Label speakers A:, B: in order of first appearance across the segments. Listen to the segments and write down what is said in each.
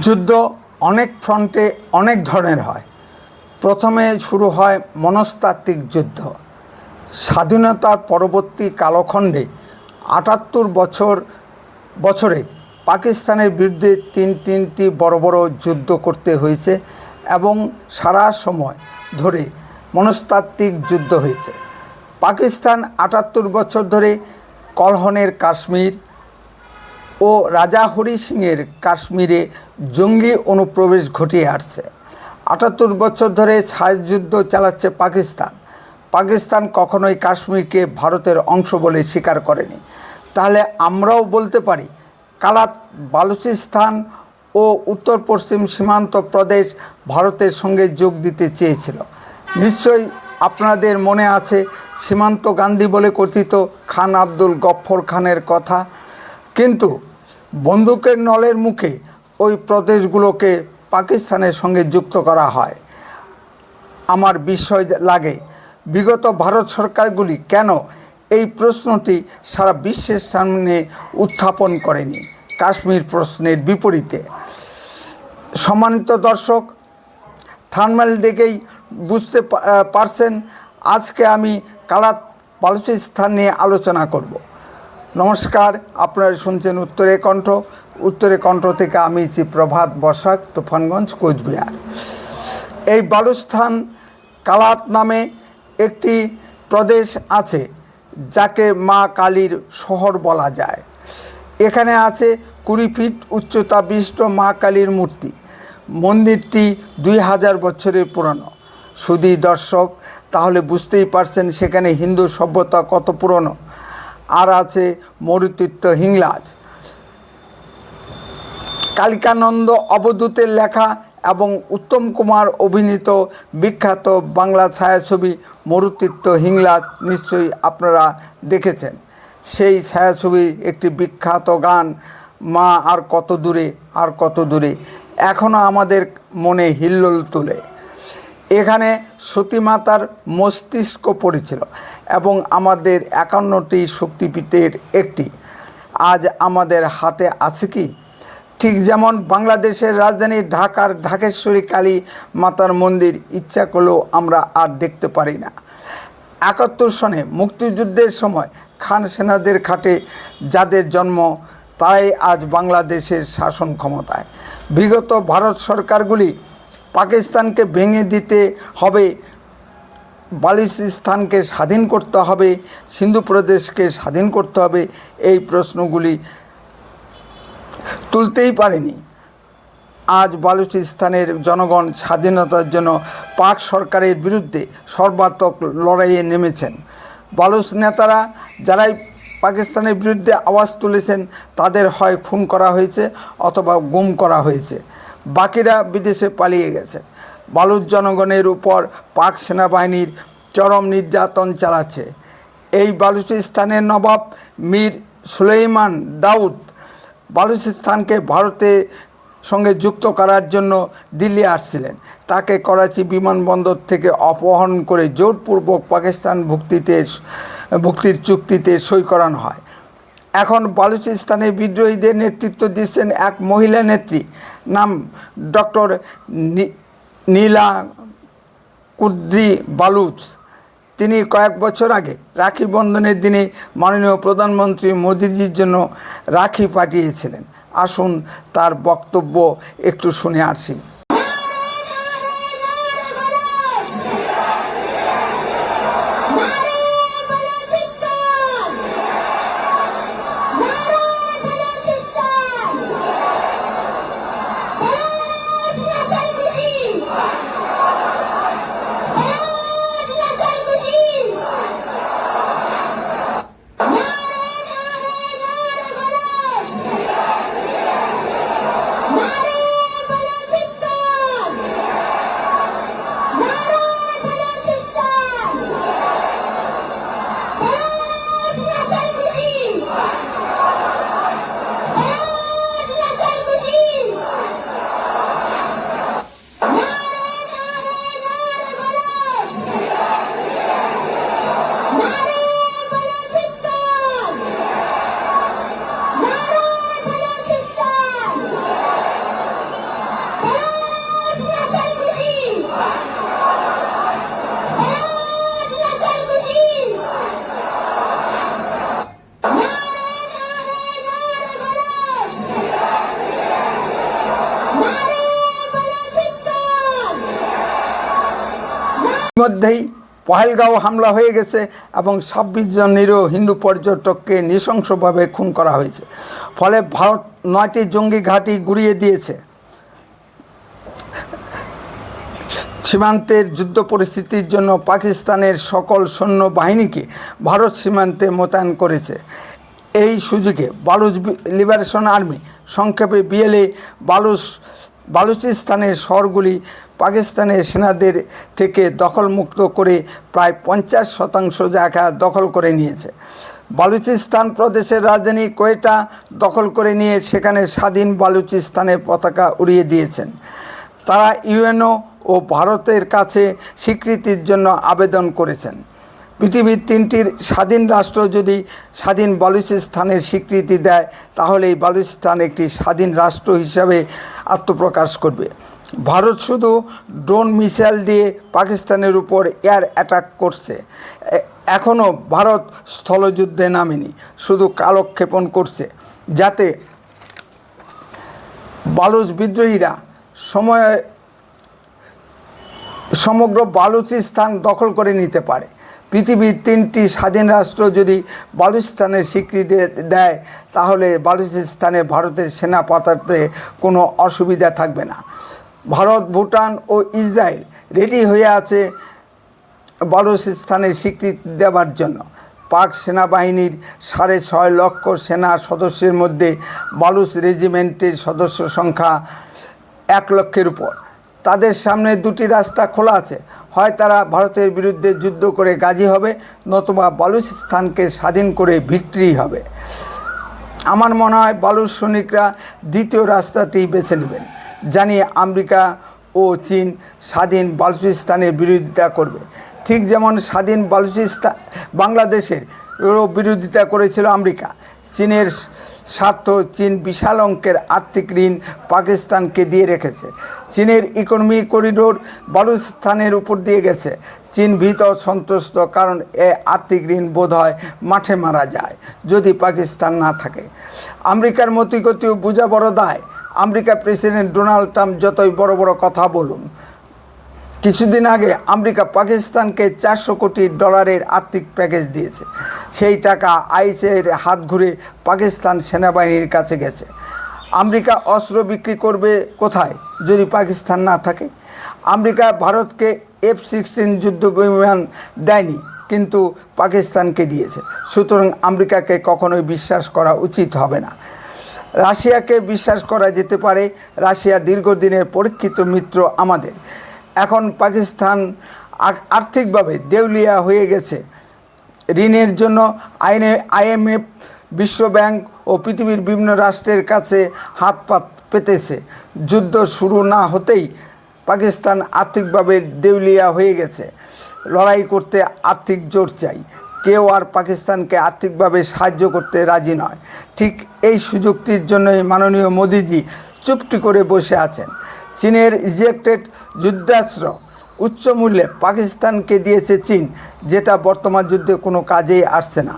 A: যুদ্ধ অনেক ফ্রন্টে অনেক ধরনের হয়। প্রথমে শুরু হয় মনস্তাত্ত্বিক যুদ্ধ। স্বাধীনতার পরবর্তী কালখণ্ডে ৭৮ বছরে পাকিস্তানের বিরুদ্ধে তিনটি বড় বড় যুদ্ধ করতে হয়েছে এবং সারা সময় ধরে মনস্তাত্ত্বিক যুদ্ধ হয়েছে। পাকিস্তান ৭৮ বছর ধরে কলহনের কাশ্মীর ও রাজা হরি সিংয়ের কাশ্মীরে জঙ্গি অনুপ্রবেশ ঘটিয়ে আসছে। ৭৮ বছর ধরে ছায়াযুদ্ধ চালাচ্ছে পাকিস্তান কখনোই কাশ্মীরকে ভারতের অংশ বলে স্বীকার করেনি। তাহলে আমরাও বলতে পারি কালাত বালুচিস্তান ও উত্তর পশ্চিম সীমান্ত প্রদেশ ভারতের সঙ্গে যোগ দিতে চেয়েছিল। নিশ্চয়ই আপনাদের মনে আছে সীমান্ত গান্ধী বলে কথিত খান আব্দুল গফর খানের কথা। কিন্তু বন্দুকের নলের মুখে ওই প্রদেশগুলোকে পাকিস্তানের সঙ্গে যুক্ত করা হয়। আমার বিস্ময় লাগে বিগত ভারত সরকারগুলি কেন এই প্রশ্নটি সারা বিশ্বের সামনে উত্থাপন করেনি কাশ্মীর প্রশ্নের বিপরীতে। সম্মানিত দর্শক, থাম্বনেল দেখেই বুঝতে পারছেন আজকে আমি কালাত বালুচিস্তান নিয়ে আলোচনা করব। নমস্কার, আপনারা শুনছেন উত্তরে কণ্ঠ থেকে আমি প্রভাত বসাক, তুফানগঞ্জ, কোচবিহার। এই বালুস্তান কালাত নামে একটি প্রদেশ আছে যাকে মা কালীর শহর বলা যায়। এখানে আছে 20 ফিট উচ্চতা বিশিষ্ট মা কালীর মূর্তি। মন্দিরটি 2000 বছরের পুরনো। শুধু দর্শক, তাহলে বুঝতেই পারছেন সেখানে হিন্দু সভ্যতা কত পুরনো। আর আছে মরুতীর্থ হিংলাজ। কালিকানন্দ অবধূতের লেখা এবং উত্তম কুমার অভিনীত বিখ্যাত বাংলা ছায়াছবি মরুতীর্থ হিংলাজ নিশ্চয়ই আপনারা দেখেছেন। সেই ছায়াছবির একটি বিখ্যাত গান মা আর কত দূরে এখনও আমাদের মনে হিল্লোল তোলে। এখানে সতীমাতার মস্তিষ্ক পড়েছিল এবং আমাদের 51টি শক্তিপীঠের একটি আজ আমাদের হাতে আছে কি? ঠিক যেমন বাংলাদেশের রাজধানী ঢাকার ঢাকেশ্বরী কালী মাতার মন্দির ইচ্ছা করলেও আমরা আর দেখতে পারি না। 71 সনে মুক্তিযুদ্ধের সময় খান সেনাদের খাটে যাদের জন্ম তারাই আজ বাংলাদেশের শাসন ক্ষমতায়। বিগত ভারত সরকারগুলি পাকিস্তানকে ভেঙে দিতে হবে, বালুচিস্তানকে স্বাধীন করতে হবে, সিন্ধু প্রদেশকে স্বাধীন করতে হবে, এই প্রশ্নগুলি তুলতেই পারেনি। আজ বালুচিস্তানের জনগণ স্বাধীনতার জন্য পাক সরকারের বিরুদ্ধে সর্বাত্মক লড়াইয়ে নেমেছেন। বালুচ নেতারা যারাই পাকিস্তানের বিরুদ্ধে আওয়াজ তুলেছেন তাদের হয় খুন করা হয়েছে অথবা গুম করা হয়েছে, বাকিরা বিদেশে পালিয়ে গেছে। বালুচ জনগণের উপর পাক সেনাবাহিনীর চরম নির্যাতন চালাচ্ছে। এই বালুচিস্তানের নবাব মীর সুলেইমান দাউদ বালুচিস্তানকে ভারতের সঙ্গে যুক্ত করার জন্য দিল্লি আসছিলেন। তাকে করাচি বিমানবন্দর থেকে অপহরণ করে জোরপূর্বক পাকিস্তান ভুক্তির চুক্তিতে সই করানো হয়। এখন বালুচিস্তানের বিদ্রোহীদের নেতৃত্ব দিচ্ছেন এক মহিলা নেত্রী, নাম ডক্টর নীলা কুদ্রি বালুচ। তিনি কয়েক বছর আগে রাখি বন্ধনের দিনে মাননীয় প্রধানমন্ত্রী মোদিজির জন্য রাখি পাঠিয়েছিলেন। আসুন তার বক্তব্য একটু শুনে আসি। মধ্যেই পহেলগাঁও হামলা হয়ে গেছে এবং 26 জন নিরীহ হিন্দু পর্যটককে নৃশংসভাবে খুন করা হয়েছে। ফলে ভারত 9টি জঙ্গি ঘাঁটি গুঁড়িয়ে দিয়েছে। সীমান্তের যুদ্ধ পরিস্থিতির জন্য পাকিস্তানের সকল সৈন্য বাহিনীকে ভারত সীমান্তে মোতায়েন করেছে। এই সুযোগে বালুচ লিবারেশন আর্মি, সংক্ষেপে বিএলএ, বালুচিস্তানের শহরগুলি পাকিস্তানের সেনাদের থেকে দখলমুক্ত করে প্রায় 50% জায়গা দখল করে নিয়েছে। বালুচিস্তান প্রদেশের রাজধানী কোয়েটা দখল করে নিয়ে সেখানে স্বাধীন বালুচিস্তানের পতাকা উড়িয়ে দিয়েছেন। তারা ইউএনও ও ভারতের কাছে স্বীকৃতির জন্য আবেদন করেছেন। পৃথিবীর 3টি স্বাধীন রাষ্ট্র যদি স্বাধীন বালুচিস্তানের স্বীকৃতি দেয়, তাহলে এই বালুচিস্তান একটি স্বাধীন রাষ্ট্র হিসাবে আত্মপ্রকাশ করবে। ভারত শুধু ড্রোন মিসাইল দিয়ে পাকিস্তানের উপর এয়ার অ্যাটাক করছে। এখনও ভারত স্থলযুদ্ধে নামেনি, শুধু কালক্ষেপণ করছে যাতে বালুচ বিদ্রোহীরা সমগ্র বালুচিস্তান দখল করে নিতে পারে। পৃথিবীর 3টি স্বাধীন রাষ্ট্র যদি বালুচিস্তানের স্বীকৃতি দেয়, তাহলে বালুচিস্তানে ভারতের সেনা পাঠাতে কোনো অসুবিধা থাকবে না। ভারত, ভুটান ও ইসরায়েল রেডি হয়ে আছে বালুচিস্তানের স্বীকৃতি দেওয়ার জন্য। পাক সেনাবাহিনীর 6.5 লক্ষ সেনা সদস্যের মধ্যে বালুচ রেজিমেন্টের সদস্য সংখ্যা 1 লক্ষের উপর। তাদের সামনে 2টি রাস্তা খোলা আছে, হয় তারা ভারতের বিরুদ্ধে যুদ্ধ করে গাজী হবে, নতুবা বালুচিস্তানকে স্বাধীন করে ভিক্টরি হবে। আমার মনে হয় বালুচ সৈনিকরা দ্বিতীয় রাস্তাটি বেছে নেবেন। জানি আমেরিকা ও চীন স্বাধীন বালুচিস্তানের বিরোধিতা করবে, ঠিক যেমন স্বাধীন বাংলাদেশের বিরোধিতা করেছিল আমেরিকা। চীনের স্বার্থ, চীন বিশাল অঙ্কের আর্থিক ঋণ পাকিস্তানকে দিয়ে রেখেছে। চীনের ইকোনমিক করিডোর বালুচিস্তানের উপর দিয়ে গেছে। চীন ভীত সন্ত্রস্ত, কারণ এ আর্থিক ঋণ বোধহয় মাঠে মারা যায় যদি পাকিস্তান না থাকে। আমেরিকার মতিগতিও বোঝা বড় দায়। আমেরিকা প্রেসিডেন্ট ডোনাল্ড ট্রাম্প যতই বড় বড় কথা বলুন, কিছুদিন আগে আমেরিকা পাকিস্তানকে $400 কোটি আর্থিক প্যাকেজ দিয়েছে। সেই টাকা আইএসের হাত ঘুরে পাকিস্তান সেনাবাহিনীর কাছে গেছে। আমেরিকা অস্ত্র বিক্রি করবে কোথায় যদি পাকিস্তান না থাকে? আমেরিকা ভারতকে F-16 যুদ্ধ বিমান দেয়নি, কিন্তু পাকিস্তানকে দিয়েছে। সুতরাং আমেরিকাকে কখনোই বিশ্বাস করা উচিত হবে না। রাশিয়াকে বিশ্বাস করা যেতে পারে। রাশিয়া দীর্ঘদিনের পরীক্ষিত মিত্র আমাদের। এখন পাকিস্তান আর্থিকভাবে দেউলিয়া হয়ে গেছে। ঋণের জন্য IMF, বিশ্বব্যাংক ও পৃথিবীর বিভিন্ন রাষ্ট্রের কাছে হাত পেতেছে। যুদ্ধ শুরু না হতেই পাকিস্তান আর্থিকভাবে দেউলিয়া হয়ে গেছে। লড়াই করতে আর্থিক জোর চাই। কেউ আর পাকিস্তানকে আর্থিকভাবে সাহায্য করতে রাজি নয়। ঠিক এই সুযোগটির জন্যই মাননীয় মোদিজি চুপটি করে বসে আছেন। চীনের রিজেক্টেড যুদ্ধাস্ত্র উচ্চ মূল্যে পাকিস্তানকে দিয়েছে চীন, যেটা বর্তমান যুদ্ধে কোনো কাজেই আসছে না।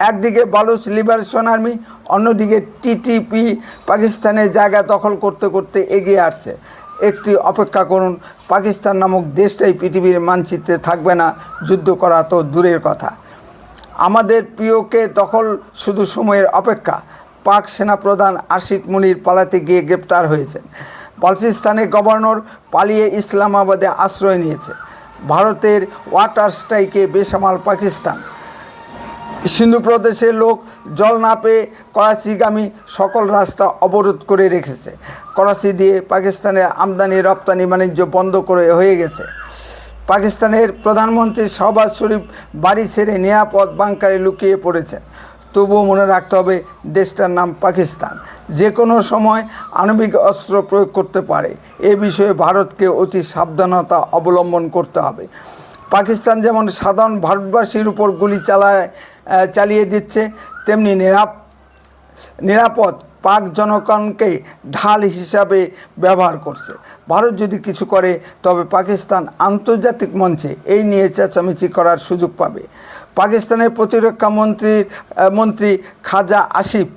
A: একদিকে বালুচ লিবারেশন আর্মি, অন্যদিকে TTP পাকিস্তানের জায়গা দখল করতে করতে এগিয়ে আসছে। একটি অপেক্ষা করুন, পাকিস্তান নামক দেশটাই পৃথিবীর মানচিত্রে থাকবে না। যুদ্ধ করা তো দূরের কথা। আমাদের প্রিয়কে দখল শুধু সময়ের অপেক্ষা। পাক সেনাপ্রধান আশিক মুনির পালাতে গিয়ে গ্রেপ্তার হয়েছেন। বালুচিস্তানের গভর্নর পালিয়ে ইসলামাবাদে আশ্রয় নিয়েছে। ভারতের ওয়াটার স্ট্রাইকে বেসামাল পাকিস্তান। সিন্ধু প্রদেশের লোক জল না পেয়ে করাচিগামী সকল রাস্তা অবরোধ করে রেখেছে। করাচি দিয়ে পাকিস্তানের আমদানি রপ্তানি বাণিজ্য বন্ধ করে হয়ে গেছে। পাকিস্তানের প্রধানমন্ত্রী শাহবাজ শরীফ বাড়ি ছেড়ে নিরাপদ বাংকারে লুকিয়ে পড়েছেন। তবুও মনে রাখতে হবে, দেশটার নাম পাকিস্তান। যে কোনো সময় আণবিক অস্ত্র প্রয়োগ করতে পারে। এ বিষয়ে ভারতকে অতি সাবধানতা অবলম্বন করতে হবে। পাকিস্তান যেমন সাধারণ ভারতবাসীর উপর গুলি চালিয়ে দিচ্ছে, তেমনি নিরাপদ পাক জনগণকে ঢাল হিসাবে ব্যবহার করছে। ভারত যদি কিছু করে, তবে পাকিস্তান আন্তর্জাতিক মঞ্চে এই নিয়ে চেঁচামেচি করার সুযোগ পাবে। পাকিস্তানের প্রতিরক্ষা মন্ত্রী খাজা আসিফ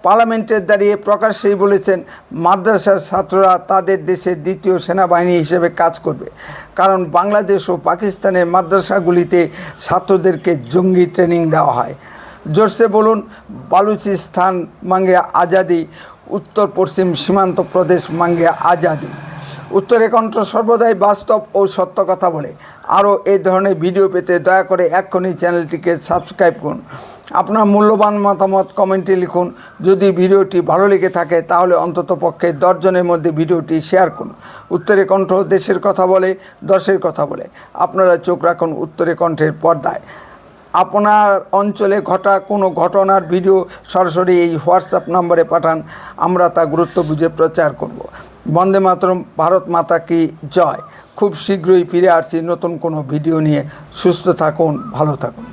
A: পার্লামেন্টে দাঁড়িয়ে প্রকাশ্যেই বলেছেন মাদ্রাসার ছাত্ররা তাদের দেশের দ্বিতীয় সেনাবাহিনী হিসেবে কাজ করবে, কারণ বাংলাদেশ ও পাকিস্তানের মাদ্রাসাগুলিতে ছাত্রদেরকে জঙ্গি ট্রেনিং দেওয়া হয়। জোরসে বলুন, বালুচিস্তান মাঙ্গে আজাদি, উত্তর পশ্চিম সীমান্ত প্রদেশ মাঙ্গে আজাদি। উত্তরে কণ্ঠ সর্বদাই বাস্তব ও সত্য কথা বলে। আরও এই ধরনের ভিডিও পেতে দয়া করে এক্ষুনি চ্যানেলটিকে সাবস্ক্রাইব করুন। আপনার মূল্যবান মতামত কমেন্টে লিখুন। যদি ভিডিওটি ভালো লেগে থাকে তাহলে অন্ততপক্ষে 10 জনের মধ্যে ভিডিওটি শেয়ার করুন। উত্তরে কণ্ঠ দেশের কথা বলে, দশের কথা বলে। আপনারা চোখ রাখুন উত্তরে কণ্ঠের পর্দায়। আপনার অঞ্চলে ঘটা কোনো ঘটনার ভিডিও সরাসরি এই হোয়াটসঅ্যাপ নম্বরে পাঠান, আমরা তা গুরুত্ব বুঝে প্রচার করব। বন্দে মাতরম, ভারত মাতা কি জয়। খুব শীঘ্রই ফিরে আসছি নতুন কোনো ভিডিও নিয়ে। সুস্থ থাকুন, ভালো থাকুন।